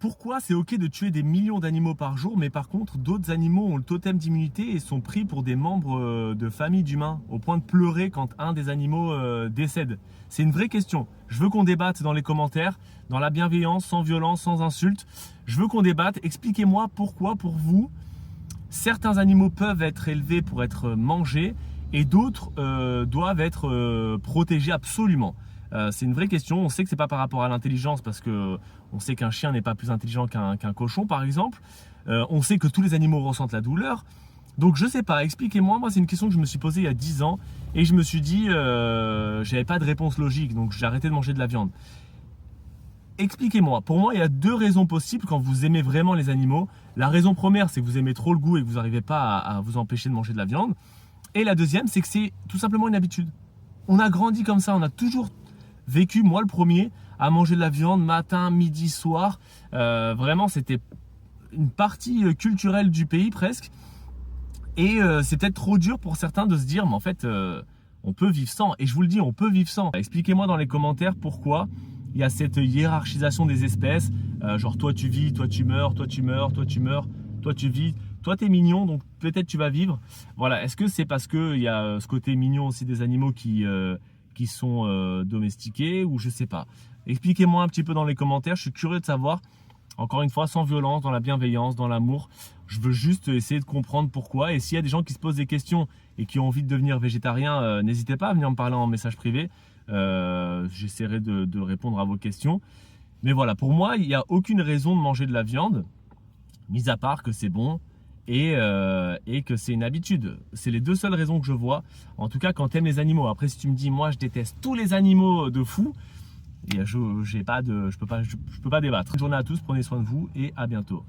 Pourquoi c'est ok de tuer des millions d'animaux par jour, mais par contre d'autres animaux ont le totem d'immunité et sont pris pour des membres de famille d'humains, au point de pleurer quand un des animaux décède? C'est une vraie question. Je veux qu'on débatte dans les commentaires, dans la bienveillance, sans violence, sans insulte. Je veux qu'on débatte. Expliquez-moi pourquoi, pour vous, certains animaux peuvent être élevés pour être mangés et d'autres doivent être protégés absolument. C'est une vraie question. On sait que c'est pas par rapport à l'intelligence, parce que on sait qu'un chien n'est pas plus intelligent qu'un cochon, par exemple. On sait que tous les animaux ressentent la douleur. Donc je sais pas, expliquez-moi. Moi, c'est une question que je me suis posée il y a 10 ans et je me suis dit, j'avais pas de réponse logique, donc j'ai arrêté de manger de la viande. Expliquez-moi. Pour moi, il y a deux raisons possibles quand vous aimez vraiment les animaux. La raison première, c'est que vous aimez trop le goût et que vous n'arrivez pas à vous empêcher de manger de la viande. Et la deuxième, c'est que c'est tout simplement une habitude. On a grandi comme ça, on a toujours vécu, moi le premier, à manger de la viande matin, midi, soir. Vraiment, c'était une partie culturelle du pays presque. Et c'est peut-être trop dur pour certains de se dire, mais en fait, on peut vivre sans. Et je vous le dis, on peut vivre sans. Expliquez-moi dans les commentaires pourquoi il y a cette hiérarchisation des espèces. Genre, toi tu vis, toi tu meurs, toi tu meurs, toi tu meurs, toi tu vis. Toi t'es mignon, donc peut-être tu vas vivre. Voilà, est-ce que c'est parce qu'il y a ce côté mignon aussi des animaux qui sont domestiqués, ou je sais pas. Expliquez-moi un petit peu dans les commentaires, je suis curieux de savoir. Encore une fois, sans violence, dans la bienveillance, dans l'amour. Je veux juste essayer de comprendre pourquoi. Et s'il y a des gens qui se posent des questions et qui ont envie de devenir végétarien, n'hésitez pas à venir me parler en message privé. J'essaierai de répondre à vos questions. Mais voilà, pour moi, il n'y a aucune raison de manger de la viande, mis à part que c'est bon et que c'est une habitude. C'est les deux seules raisons que je vois. En tout cas, quand tu aimes les animaux. Après, si tu me dis, moi, je déteste tous les animaux de fou, et je peux pas débattre. Bonne journée à tous, prenez soin de vous et à bientôt.